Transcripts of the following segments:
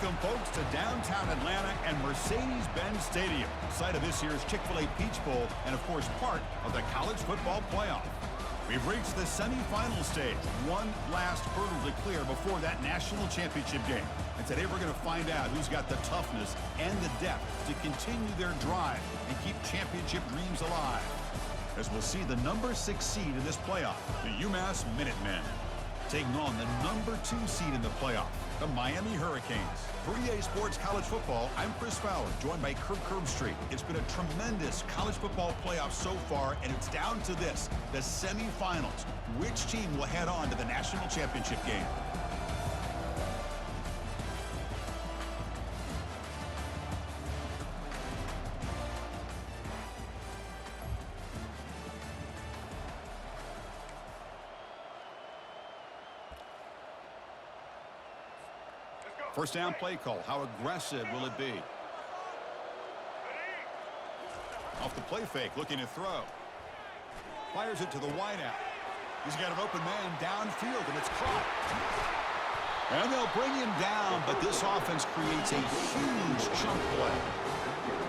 Welcome, folks, to downtown Atlanta and Mercedes-Benz Stadium, site of this year's Chick-fil-A Peach Bowl and, of course, part of the college football playoff. We've reached the semifinal stage, one last hurdle to clear before that national championship game. And today we're going to find out who's got the toughness and the depth to continue their drive and keep championship dreams alive. As we'll see the number 6 seed in this playoff, the UMass Minutemen, taking on the number 2 seed in the playoff, the Miami Hurricanes. For EA Sports College Football, I'm Chris Fowler, joined by Kirk Herbstreit. It's been a tremendous college football playoff so far, and it's down to this, the semifinals. Which team will head on to the national championship game? First down play call. How aggressive will it be? Off the play fake, looking to throw. Fires it to the wideout. He's got an open man downfield, and it's caught. And they'll bring him down, but this offense creates a huge chunk play.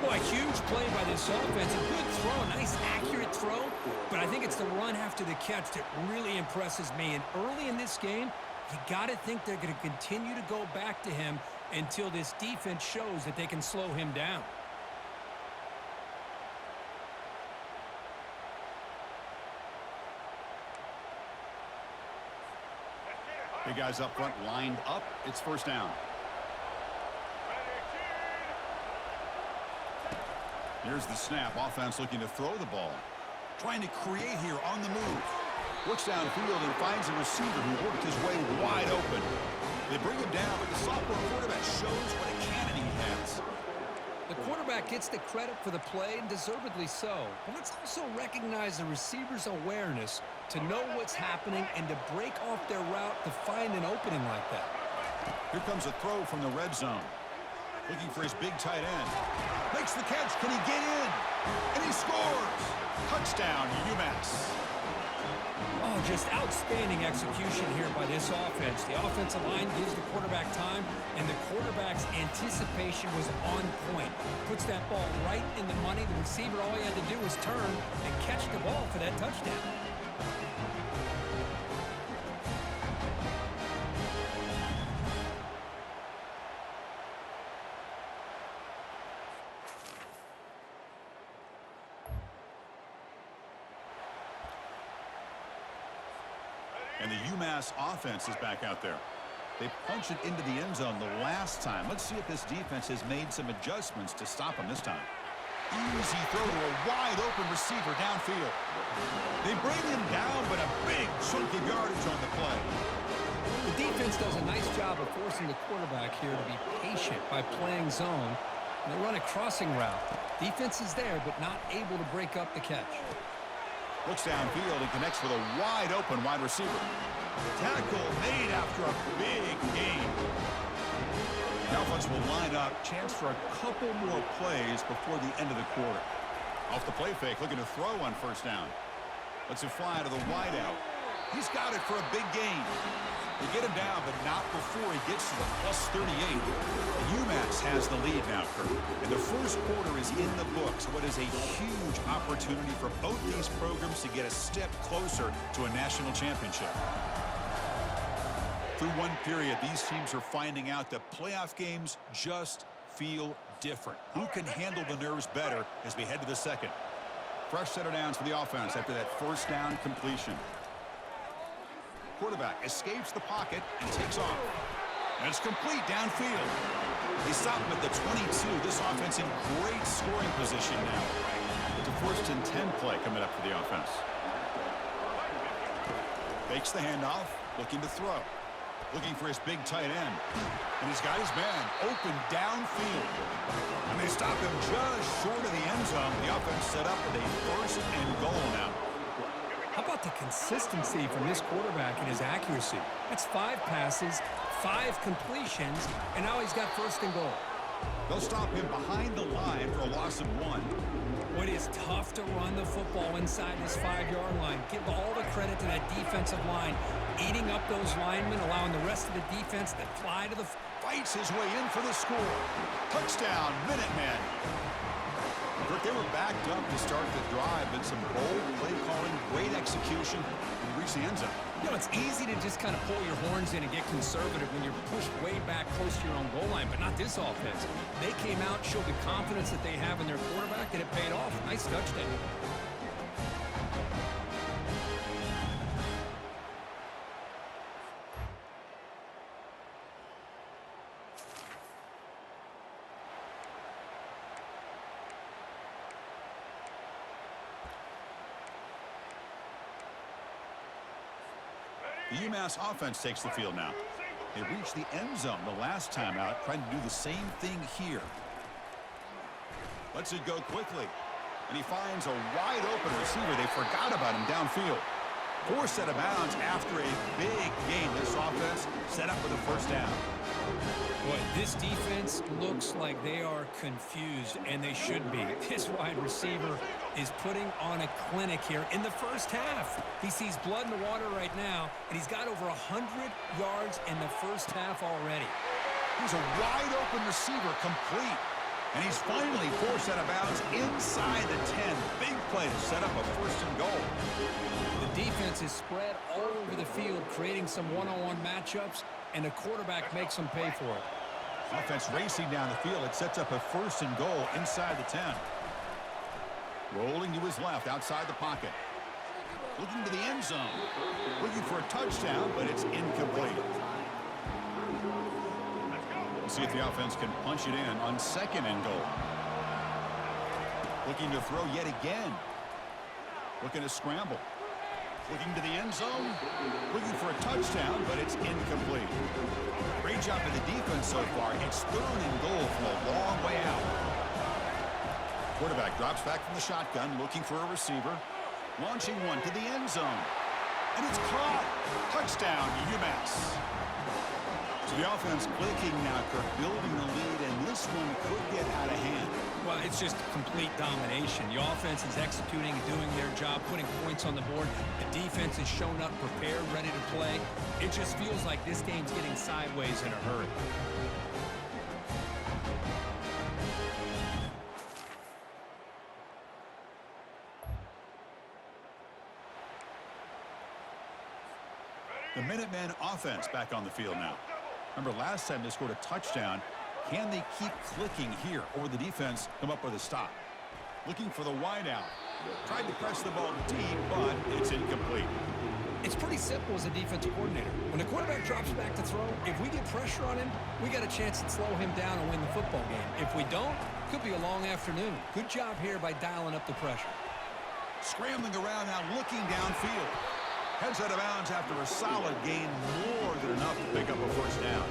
Boy, a huge play by this offense. A good throw, a nice accurate throw, but I think it's the run after the catch that really impresses me. And early in this game, you got to think they're going to continue to go back to him until this defense shows that they can slow him down. Big guys up front lined up. It's first down. Here's the snap. Offense looking to throw the ball. Trying to create here on the move. Looks downfield and finds a receiver who worked his way wide open. They bring him down, but the sophomore quarterback shows what a cannon he has. The quarterback gets the credit for the play, and deservedly so. But let's also recognize the receiver's awareness to know what's happening and to break off their route to find an opening like that. Here comes a throw from the red zone. Looking for his big tight end. Makes the catch. Can he get in? And he scores. Touchdown, UMass. Oh, just outstanding execution here by this offense. The offensive line gives the quarterback time, and the quarterback's anticipation was on point. Puts that ball right in the money. The receiver, all he had to do was turn and catch the ball for that touchdown. And the UMass offense is back out there. They punched it into the end zone the last time. Let's see if this defense has made some adjustments to stop them this time. Easy throw to a wide-open receiver downfield. They bring him down, but a big chunk of yardage on the play. The defense does a nice job of forcing the quarterback here to be patient by playing zone. And they run a crossing route. Defense is there, but not able to break up the catch. Looks downfield and connects with a wide-open wide receiver. Tackle made after a big gain. The offense will line up. Chance for a couple more plays before the end of the quarter. Off the play fake, looking to throw on first down. Lets it fly to the wideout. He's got it for a big gain. They get him down, but not before he gets to the plus 38. UMass has the lead now, Kurt. And the first quarter is in the books. What is a huge opportunity for both these programs to get a step closer to a national championship. Through one period, these teams are finding out that playoff games just feel different. Who can handle the nerves better as we head to the second? Fresh set of downs for the offense after that first down completion. Quarterback escapes the pocket and takes off. And it's complete downfield. They stop him at the 22. This offense in great scoring position now. It's a first and 10 play coming up for the offense. Fakes the handoff, looking to throw. Looking for his big tight end. And he's got his man open downfield. And they stop him just short of the end zone. The offense set up with a first and goal now. How about the consistency from this quarterback and his accuracy? That's 5 passes, 5 completions, and now he's got first and goal. They'll stop him behind the line for a loss of 1. It is tough to run the football inside this 5-yard line. Give all the credit to that defensive line, eating up those linemen, allowing the rest of the defense to fly to the fights his way in for the score. Touchdown, Minutemen. Kirk, they were backed up to start the drive, but some bold play calling, great execution, and reach the end zone. You know, it's easy to just kind of pull your horns in and get conservative when you're pushed way back close to your own goal line, but not this offense. They came out, showed the confidence that they have in their quarterback, and it paid off. Nice touchdown. The UMass offense takes the field now. They reached the end zone the last time out, trying to do the same thing here. Lets it go quickly. And he finds a wide open receiver. They forgot about him downfield. Forced out of bounds after a big gain. This offense set up with a first down. Boy, this defense looks like they are confused, and they should be. This wide receiver is putting on a clinic here in the first half. He sees blood in the water right now, and he's got over 100 yards in the first half already. He's a wide open receiver, complete. And he's finally forced out of bounds inside the 10. Big play to set up a first and goal. The defense is spread all over the field, creating some one-on-one matchups, and the quarterback makes them pay for it. Offense racing down the field. It sets up a first and goal inside the 10. Rolling to his left outside the pocket. Looking to the end zone. Looking for a touchdown, but it's incomplete. Let's see if the offense can punch it in on second and goal. Looking to throw yet again. Looking to scramble. Looking to the end zone. Looking for a touchdown, but it's incomplete. Great job of the defense so far. It's third and goal from a long way out. Quarterback drops back from the shotgun, looking for a receiver. Launching one to the end zone. And it's caught. Touchdown, UMass. So the offense clicking now, Kirk, building the lead, and this one could get out of hand. Well, it's just complete domination. The offense is executing, doing their job, putting points on the board. The defense is shown up, prepared, ready to play. It just feels like this game's getting sideways in a hurry. The Minutemen offense back on the field now. Remember, last time they scored a touchdown. Can they keep clicking here, or will the defense come up with a stop? Looking for the wide out. Tried to press the ball deep, but it's incomplete. It's pretty simple as a defensive coordinator. When the quarterback drops back to throw, if we get pressure on him, we got a chance to slow him down and win the football game. If we don't, it could be a long afternoon. Good job here by dialing up the pressure. Scrambling around now, looking downfield. Heads out of bounds after a solid gain, more than enough to pick up a first down.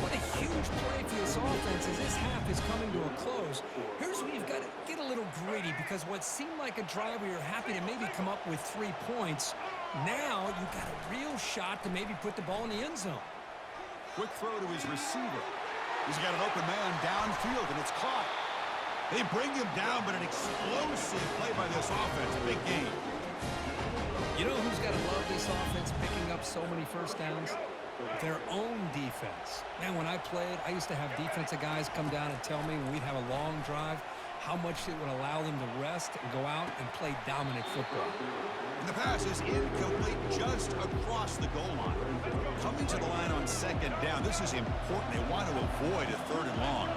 What a huge play for this offense as this half is coming to a close. Here's where you've got to get a little greedy, because what seemed like a drive where you're happy to maybe come up with 3 points, now you've got a real shot to maybe put the ball in the end zone. Quick throw to his receiver. He's got an open man downfield, and it's caught. They bring him down, but an explosive play by this offense. Big game. You know who's got to love this offense picking up so many first downs? Their own defense. Man, when I played, I used to have defensive guys come down and tell me when we'd have a long drive how much it would allow them to rest and go out and play dominant football. And the pass is incomplete just across the goal line. Coming to the line on second down. This is important. They want to avoid a third and long.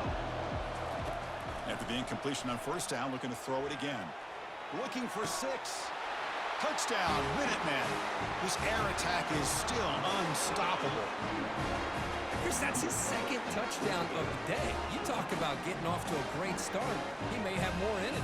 After the incompletion on first down, looking to throw it again. Looking for 6. Touchdown, Minutemen. This air attack is still unstoppable. Chris, that's his second touchdown of the day. You talk about getting off to a great start. He may have more in it.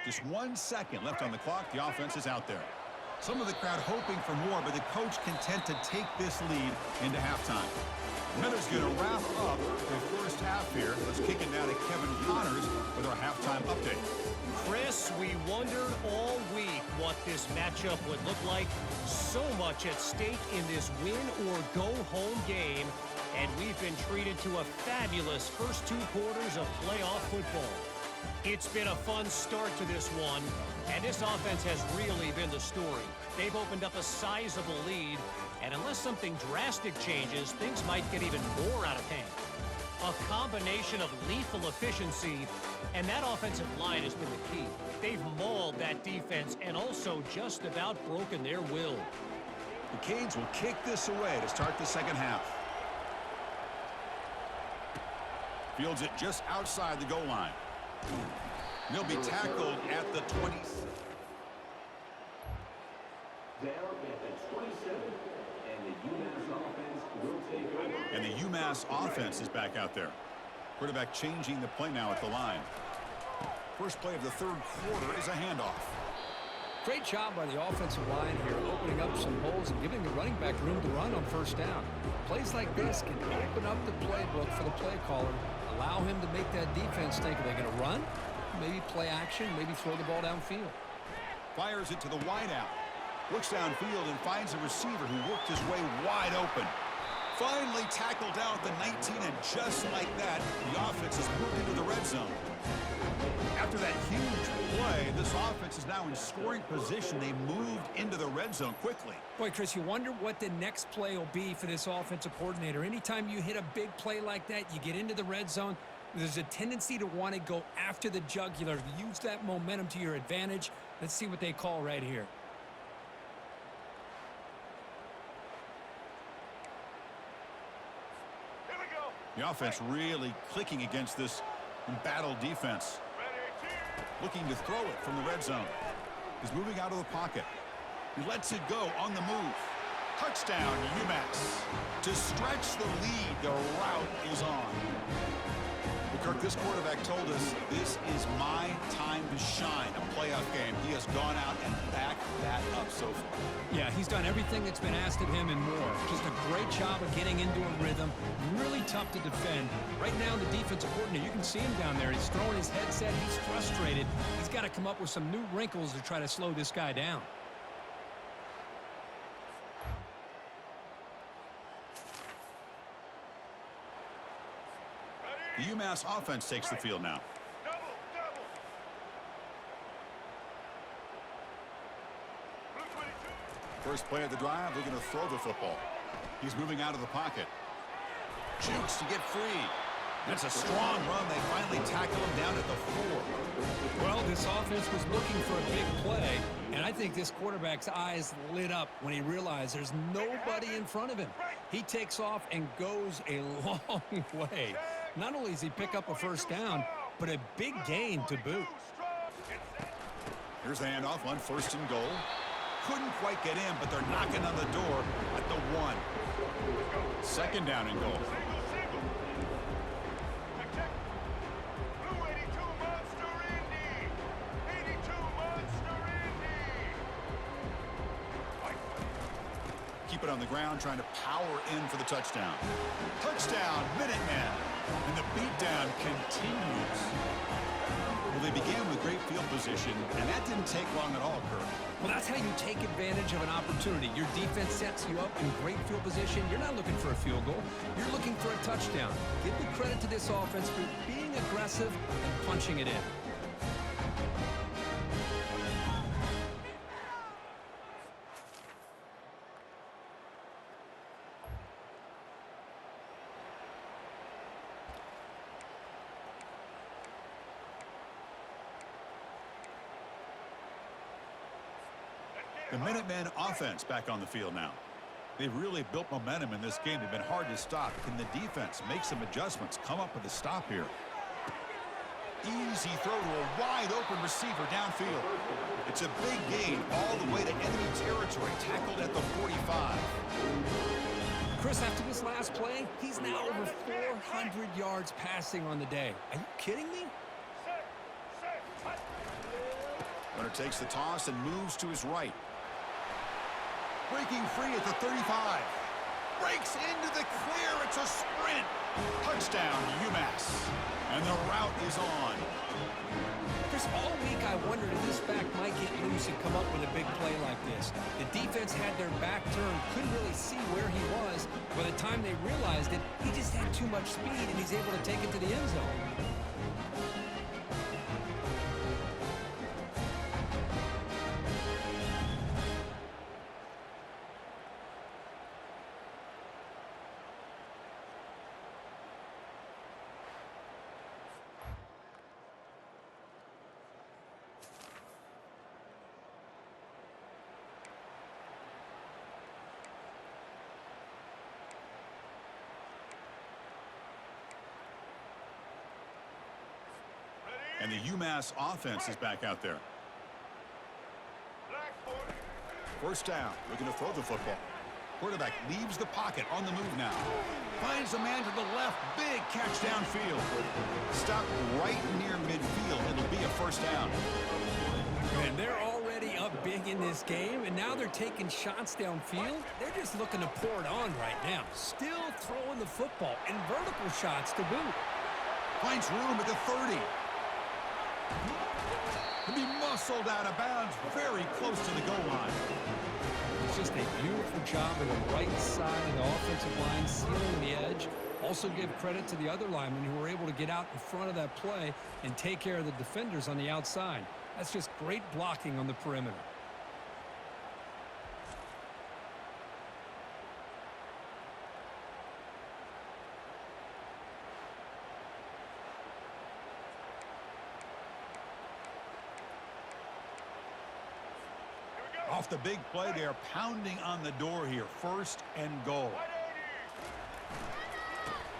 Just 1 second left on the clock. The offense is out there. Some of the crowd hoping for more, but the coach content to take this lead into halftime. Miller's going to wrap up the first half here. Let's kick it now to Kevin Connors with our halftime update. Chris, we wondered all week what this matchup would look like. So much at stake in this win-or-go-home game, and we've been treated to a fabulous first 2 quarters of playoff football. It's been a fun start to this one, and this offense has really been the story. They've opened up a sizable lead, and unless something drastic changes, things might get even more out of hand. A combination of lethal efficiency, and that offensive line has been the key. They've mauled that defense and also just about broken their will. The Canes will kick this away to start the second half. Fields it just outside the goal line. He'll be tackled at the 20. And the UMass offense is back out there. Quarterback changing the play now at the line. First play of the third quarter is a handoff. Great job by the offensive line here, opening up some holes and giving the running back room to run on first down. Plays like this can open up the playbook for the play caller, allow him to make that defense think, are they going to run? Maybe play action, maybe throw the ball downfield. Fires it to the wideout. Looks downfield and finds a receiver who worked his way wide open. Finally tackled down at the 19, and just like that, the offense has moved into the red zone. After that huge play, this offense is now in scoring position. They moved into the red zone quickly. Boy, Chris, you wonder what the next play will be for this offensive coordinator. Anytime you hit a big play like that, you get into the red zone, there's a tendency to want to go after the jugular, use that momentum to your advantage. Let's see what they call right here. The offense really clicking against this embattled defense. Looking to throw it from the red zone. He's moving out of the pocket. He lets it go on the move. Touchdown, UMass. To stretch the lead, the route is on. Well, Kirk, this quarterback told us this is my time to shine, a playoff game. He has gone out and backed that up so far. Yeah, he's done everything that's been asked of him and more. Just a great job of getting into a rhythm. Really tough to defend. Right now, the defensive coordinator, you can see him down there. He's throwing his headset. He's frustrated. He's got to come up with some new wrinkles to try to slow this guy down. The UMass offense takes the field now. First play of the drive, they're going to throw the football. He's moving out of the pocket. Jukes to get free. That's a strong run. They finally tackle him down at the 4. Well, this offense was looking for a big play, and I think this quarterback's eyes lit up when he realized there's nobody in front of him. He takes off and goes a long way. Not only does he pick up a first down, but a big gain to boot. Here's the handoff on first and goal. Couldn't quite get in, but they're knocking on the door at the 1. Second down and goal. Keep it on the ground, trying to power in for the touchdown. Touchdown, Minutemen. And the beatdown continues. Well, they began with great field position, and that didn't take long at all, Kirk. Well, that's how you take advantage of an opportunity. Your defense sets you up in great field position. You're not looking for a field goal. You're looking for a touchdown. Give the credit to this offense for being aggressive and punching it in. The Minutemen offense back on the field now. They've really built momentum in this game. They've been hard to stop. Can the defense make some adjustments, come up with a stop here? Easy throw to a wide open receiver downfield. It's a big gain all the way to enemy territory, tackled at the 45. Chris, after this last play, he's now over 400 yards passing on the day. Are you kidding me? Runner takes the toss and moves to his right. Breaking free at the 35. Breaks into the clear. It's a sprint. Touchdown, UMass. And the route is on. Chris, all week I wondered if this back might get loose and come up with a big play like this. The defense had their back turned, couldn't really see where he was. By the time they realized it, he just had too much speed, and he's able to take it to the end zone. And the UMass offense is back out there. First down, looking to throw the football. Quarterback leaves the pocket on the move now. Finds a man to the left, big catch downfield. Stopped right near midfield. It'll be a first down. And they're already up big in this game, and now they're taking shots downfield. They're just looking to pour it on right now. Still throwing the football, and vertical shots to boot. Finds room at the 30. To be muscled out of bounds, very close to the goal line. It's just a beautiful job on the right side of the offensive line, sealing the edge. Also give credit to the other linemen who were able to get out in front of that play and take care of the defenders on the outside. That's just great blocking on the perimeter. Off the big play, they are pounding on the door here. First and goal.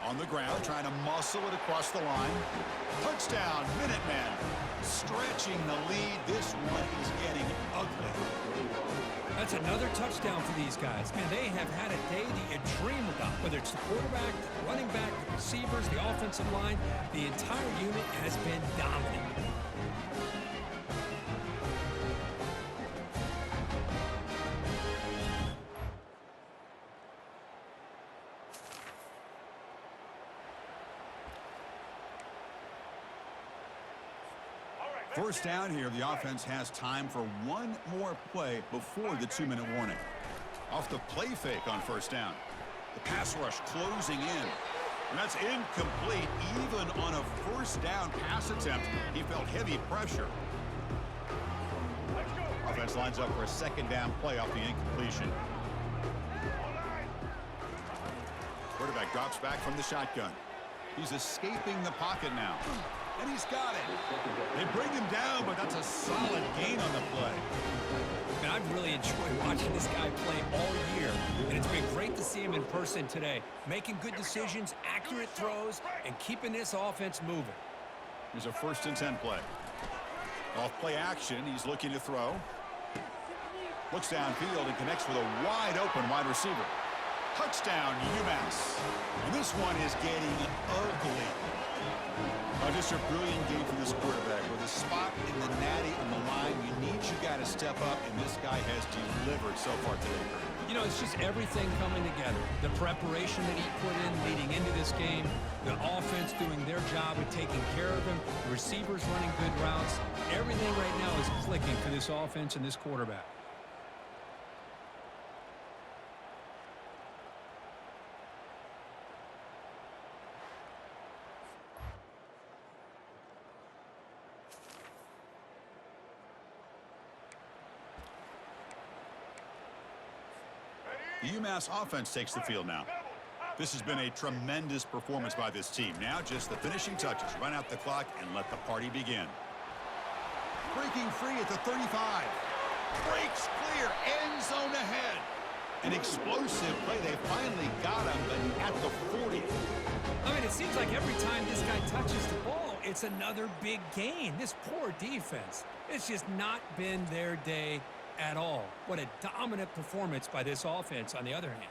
On the ground, trying to muscle it across the line. Touchdown, Minutemen. Stretching the lead. This one is getting ugly. That's another touchdown for these guys. Man, they have had a day that you dream about. Whether it's the quarterback, the running back, the receivers, the offensive line, the entire unit has been dominant. First down here, the offense has time for one more play before the 2-minute warning. Off the play fake on first down. The pass rush closing in. And that's incomplete. Even on a first down pass attempt, he felt heavy pressure. Offense lines up for a second down play off the incompletion. Quarterback drops back from the shotgun. He's escaping the pocket now. And he's got it. They bring him down, but that's a solid gain on the play. Man, I've really enjoyed watching this guy play all year, and it's been great to see him in person today. Making good decisions, accurate throws, and keeping this offense moving. Here's a 1st and 10 play. Off play action, he's looking to throw. Looks downfield and connects with a wide open wide receiver. Touchdown, UMass. And this one is getting ugly. Just a brilliant game for this quarterback. With a spot in the natty on the line, you need your guy to step up, and this guy has delivered so far today. You know, it's just everything coming together. The preparation that he put in leading into this game, the offense doing their job of taking care of him, the receivers running good routes. Everything right now is clicking for this offense and this quarterback. The UMass offense takes the field now. This has been a tremendous performance by this team. Now just the finishing touches. Run out the clock and let the party begin. Breaking free at the 35. Breaks clear. End zone ahead. An explosive play. They finally got him, but at the 40. I mean, it seems like every time this guy touches the ball, it's another big gain. This poor defense, it's just not been their day at all. What a dominant performance by this offense on the other hand.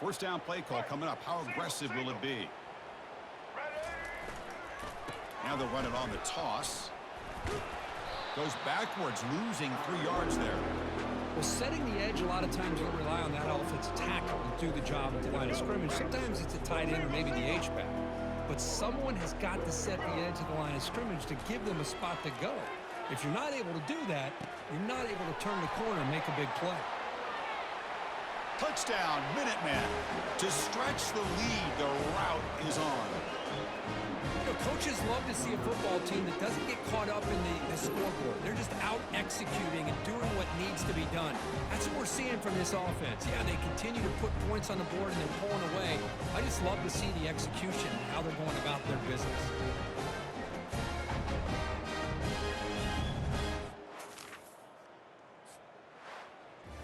First down play call coming up. How aggressive will it be? Now they'll run it on the toss. Goes backwards, losing 3 yards there. Well, setting the edge, a lot of times you'll rely on that offensive tackle to do the job at the line of scrimmage. Sometimes it's a tight end or maybe the H-back. But someone has got to set the edge of the line of scrimmage to give them a spot to go. If you're not able to do that, you're not able to turn the corner and make a big play. Touchdown, Minutemen. To stretch the lead, the route is on. You know, coaches love to see a football team that doesn't get caught up in the scoreboard. They're just out executing and doing what needs to be done. That's what we're seeing from this offense. Yeah, they continue to put points on the board and they're pulling away. I just love to see the execution and how they're going about their business.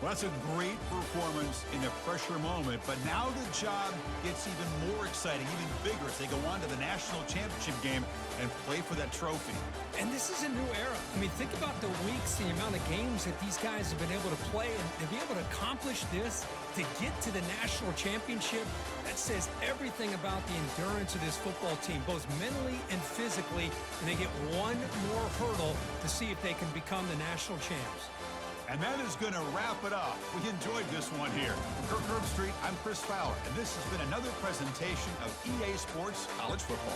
Well, that's a great performance in the pressure moment, but now the job gets even more exciting, even bigger as they go on to the national championship game and play for that trophy. And this is a new era. I mean, think about the weeks, the amount of games that these guys have been able to play, and to be able to accomplish this, to get to the national championship, that says everything about the endurance of this football team, both mentally and physically, and they get one more hurdle to see if they can become the national champs. And that is going to wrap it up. We enjoyed this one here. From Kirk Herbstreit, I'm Chris Fowler, and this has been another presentation of EA Sports College Football.